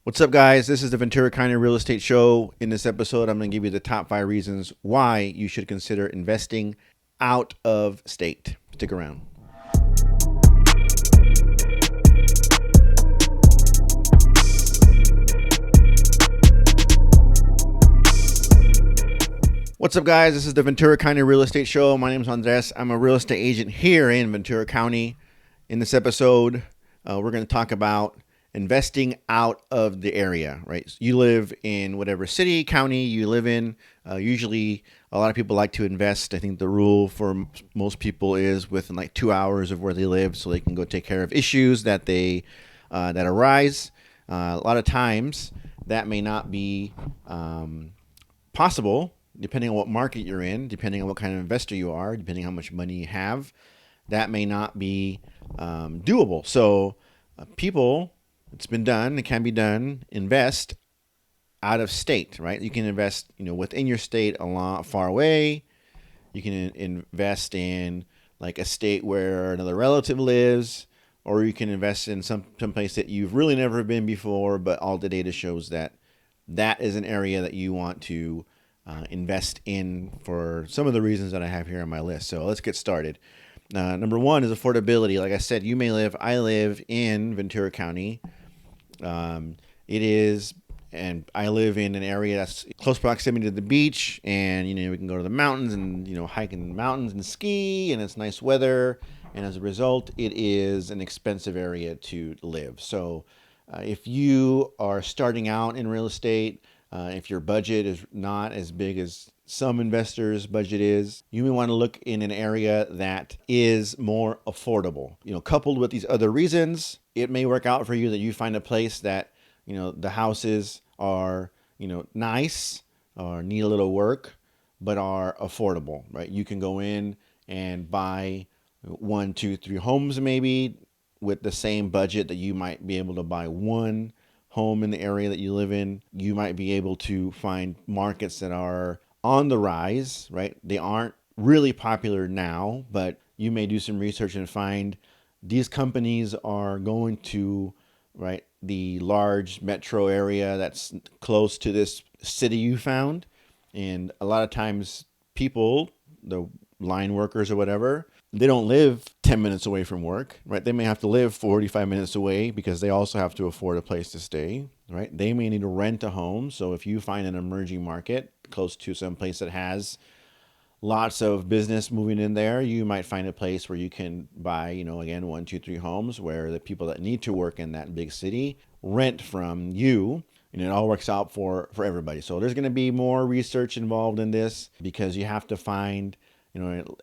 What's up, guys? This is the Ventura County Real Estate Show. In this episode, I'm going to give you the top 5 reasons why you should consider investing out of state. Stick around. What's up, guys? This is the Ventura County Real Estate Show. My name is Andres. I'm a real estate agent here in Ventura County. In this episode, we're going to talk about investing out of the area, right? You live in whatever city, county you live in. Usually, a lot of people like to invest. I think the rule for most people is within like 2 hours of where they live, so they can go take care of issues that that arise. A lot of times, that may not be possible, depending on what market you're in, depending on what kind of investor you are, depending on how much money you have. That may not be doable. So, people. It's been done. It can be done. Invest out of state, right? You can invest, within your state a lot far away. You can invest in like a state where another relative lives, or you can invest in some place that you've really never been before, but all the data shows that that is an area that you want to invest in for some of the reasons that I have here on my list. So let's get started. Number one is affordability. Like I said, I live in Ventura County. And I live in an area that's close proximity to the beach, and we can go to the mountains and hike in the mountains and ski, and it's nice weather. And as a result, it is an expensive area to live. So, if you are starting out in real estate, if your budget is not as big as some investors' budget is, you may want to look in an area that is more affordable. Coupled with these other reasons, it may work out for you that you find a place that, the houses are, nice or need a little work, but are affordable, right? You can go in and buy 1, 2, 3 homes maybe with the same budget that you might be able to buy one home in the area that you live in. You might be able to find markets that are on the rise, right? They aren't really popular now, but you may do some research and find these companies are going to, right, the large metro area that's close to this city you found. And a lot of times people, the line workers or whatever, they don't live 10 minutes away from work, right? They may have to live 45 minutes away because they also have to afford a place to stay, right? They may need to rent a home. So if you find an emerging market close to some place that has lots of business moving in there, you might find a place where you can buy, again, 1, 2, 3 homes where the people that need to work in that big city rent from you. And it all works out for everybody. So there's going to be more research involved in this because you have to find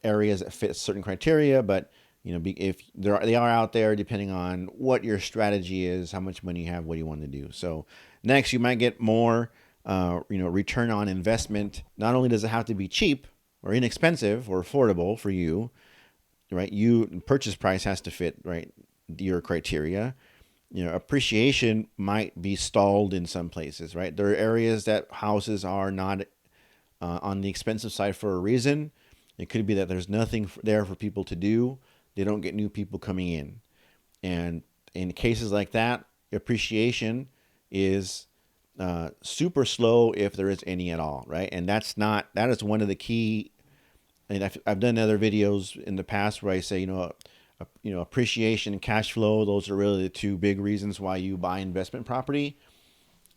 areas that fit certain criteria, but if they are out there, depending on what your strategy is, how much money you have, what you want to do. So next, you might get more, return on investment. Not only does it have to be cheap or inexpensive or affordable for you, right? Purchase price has to fit, right, your criteria. Appreciation might be stalled in some places, right? There are areas that houses are not on the expensive side for a reason. It could be that there's nothing there for people to do. They don't get new people coming in. And in cases like that, appreciation is super slow if there is any at all, right? And that is one of the key, and I've done other videos in the past where I say, appreciation and cash flow, those are really the 2 big reasons why you buy investment property.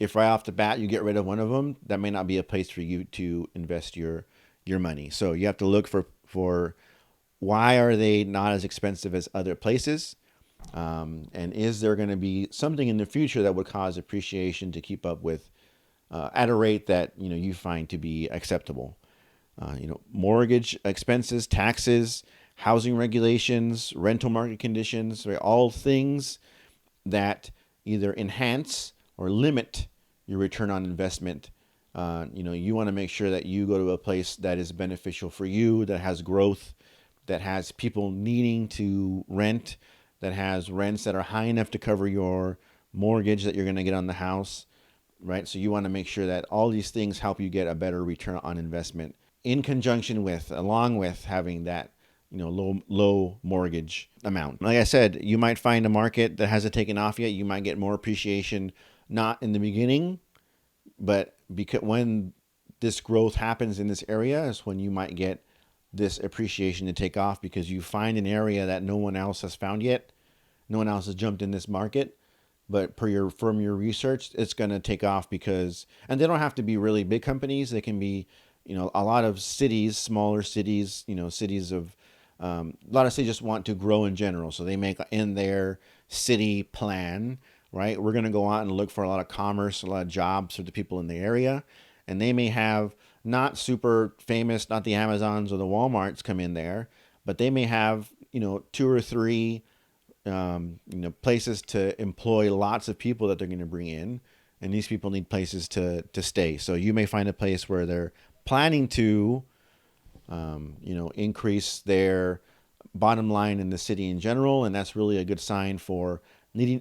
If right off the bat you get rid of one of them, that may not be a place for you to invest your money. So you have to look for why are they not as expensive as other places, and is there going to be something in the future that would cause appreciation to keep up with at a rate that you find to be acceptable. Mortgage expenses, taxes, housing regulations, rental market conditions, right? All things that either enhance or limit your return on investment. You want to make sure that you go to a place that is beneficial for you, that has growth, that has people needing to rent, that has rents that are high enough to cover your mortgage that you're going to get on the house, right? So you want to make sure that all these things help you get a better return on investment in conjunction with, along with having that, low mortgage amount. Like I said, you might find a market that hasn't taken off yet. You might get more appreciation not in the beginning, but because when this growth happens in this area is when you might get this appreciation to take off, because you find an area that no one else has found yet. No one else has jumped in this market, but from your research, it's going to take off because, and they don't have to be really big companies. They can be, a lot of cities, smaller cities, cities of, a lot of cities just want to grow in general. So they make in their city plan, right? We're going to go out and look for a lot of commerce, a lot of jobs for the people in the area. And they may have not super famous, not the Amazons or the Walmarts come in there, but they may have, two or three places to employ lots of people that they're going to bring in, and these people need places to stay. So you may find a place where they're planning to, increase their bottom line in the city in general, and that's really a good sign for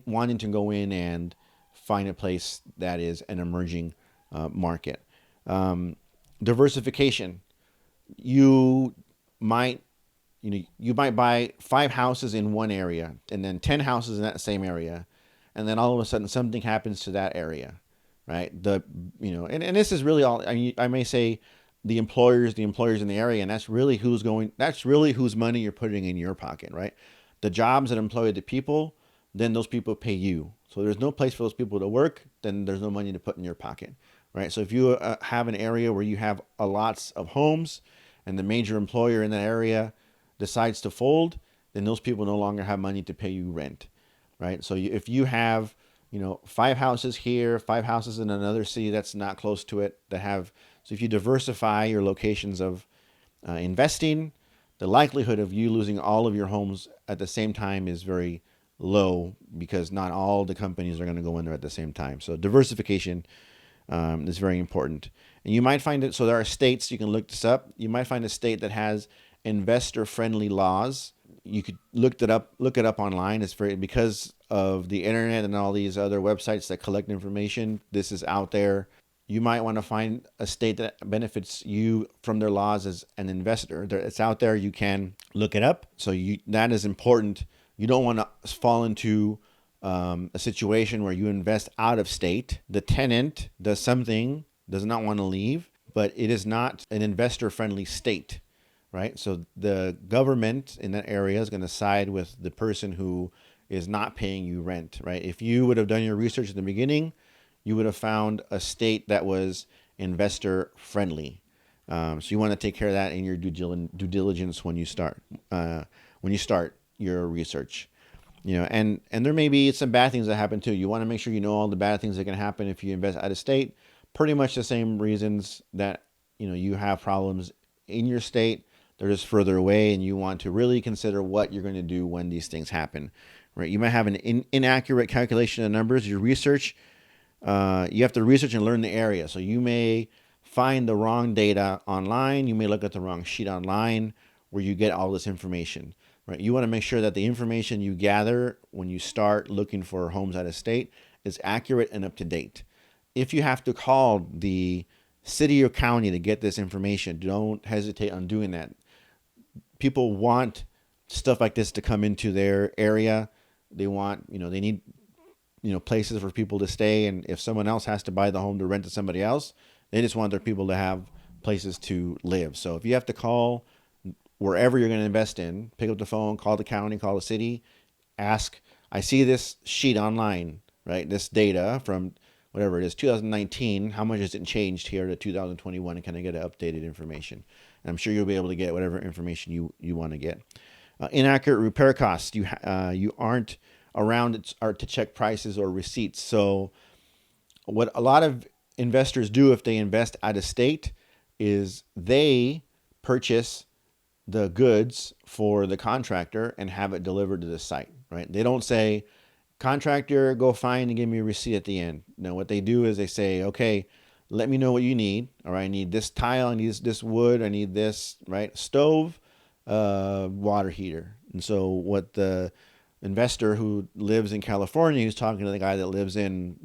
wanting to go in and find a place that is an emerging market. Diversification. You might you might buy 5 houses in one area and then 10 houses in that same area, and then all of a sudden something happens to that area, right? And this is really all. I mean, I may say the employers in the area, and that's really whose money you're putting in your pocket, right? The jobs that employ the people, then those people pay you. So there's no place for those people to work, then there's no money to put in your pocket, right? So if you have an area where you have lots of homes, and the major employer in that area decides to fold, then those people no longer have money to pay you rent, right? So if you have, 5 houses here, 5 houses in another city that's not close to it so if you diversify your locations of investing, the likelihood of you losing all of your homes at the same time is very low, because not all the companies are going to go in there at the same time. So diversification is very important. And you might find it, so there are states, you can look this up. You might find a state that has investor-friendly laws. You could look it up online. It's because of the internet and all these other websites that collect information. This is out there. You might want to find a state that benefits you from their laws as an investor. It's out there. You can look it up. So that is important. You don't want to fall into a situation where you invest out of state. The tenant does not want to leave, but it is not an investor-friendly state, right? So the government in that area is going to side with the person who is not paying you rent, right? If you would have done your research at the beginning, you would have found a state that was investor friendly. So you want to take care of that in your due diligence when you start your research. And there may be some bad things that happen too. You want to make sure you know all the bad things that can happen if you invest out of state. Pretty much the same reasons that you have problems in your state. They're just further away, and you want to really consider what you're going to do when these things happen. Right? You might have an inaccurate calculation of numbers. Your research. You have to research and learn the area. So you may find the wrong data online. You may look at the wrong sheet online where you get all this information, right? You want to make sure that the information you gather when you start looking for homes out of state is accurate and up to date. If you have to call the city or county to get this information, don't hesitate on doing that. People want stuff like this to come into their area. They want, they need places for people to stay. And if someone else has to buy the home to rent to somebody else, they just want their people to have places to live. So if you have to call wherever you're going to invest in, pick up the phone, call the county, call the city, ask, I see this sheet online, right? This data from whatever it is, 2019, how much has it changed here to 2021, and can I get updated information? And I'm sure you'll be able to get whatever information you want to get. Inaccurate repair costs. You aren't around to check prices or receipts. So what a lot of investors do if they invest out of state is they purchase the goods for the contractor and have it delivered to the site, right? They don't say, contractor, go find and give me a receipt at the end. No, what they do is they say, okay, let me know what you need. All right, I need this tile, I need this wood, I need this, right? Stove, water heater. And so what the investor who lives in California, who's talking to the guy that lives in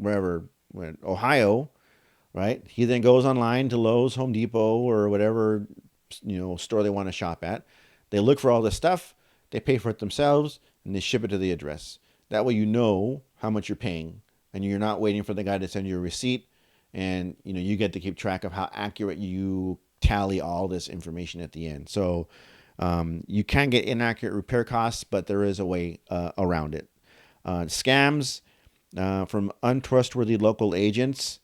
Ohio, right? He then goes online to Lowe's, Home Depot, or whatever store they want to shop at. They look for all this stuff, they pay for it themselves, and they ship it to the address. That way you know how much you're paying, and you're not waiting for the guy to send you a receipt, and you get to keep track of how accurate you tally all this information at the end. So you can get inaccurate repair costs, but there is a way around it. Scams from untrustworthy local agents.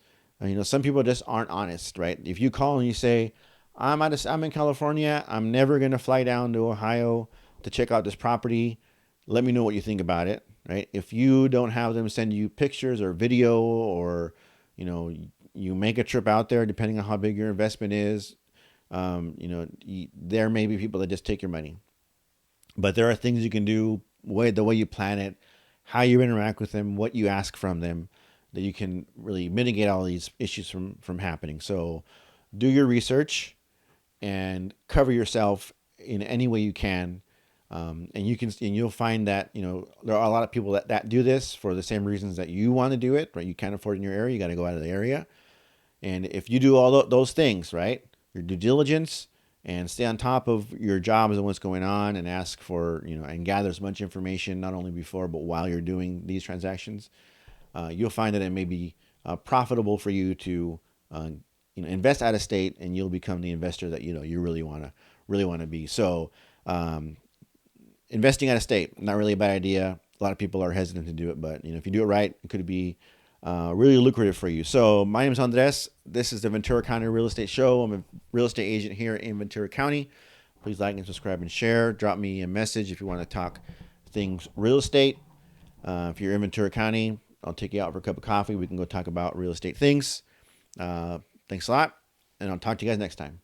Some people just aren't honest, right? If you call and you say, I'm in California, I'm never gonna fly down to Ohio to check out this property. Let me know what you think about it, right? If you don't have them send you pictures or video, or you make a trip out there, depending on how big your investment is, there may be people that just take your money. But there are things you can do, the way you plan it, how you interact with them, what you ask from them, that you can really mitigate all these issues from happening. So do your research and cover yourself in any way you can. And you'll find that there are a lot of people that do this for the same reasons that you want to do it, right? You can't afford it in your area, you got to go out of the area. And if you do all those things, right, your due diligence, and stay on top of your jobs and what's going on, and ask for and gather as much information not only before but while you're doing these transactions, you'll find that it may be profitable for you to invest out of state, and you'll become the investor that you really want to be. So investing out of state, not really a bad idea. A lot of people are hesitant to do it, but if you do it right, it could be really lucrative for you. So my name is Andres. This is the Ventura County Real Estate Show. I'm a real estate agent here in Ventura County. Please like and subscribe and share. Drop me a message if you want to talk things real estate. If you're in Ventura County, I'll take you out for a cup of coffee. We can go talk about real estate things. Thanks a lot, and I'll talk to you guys next time.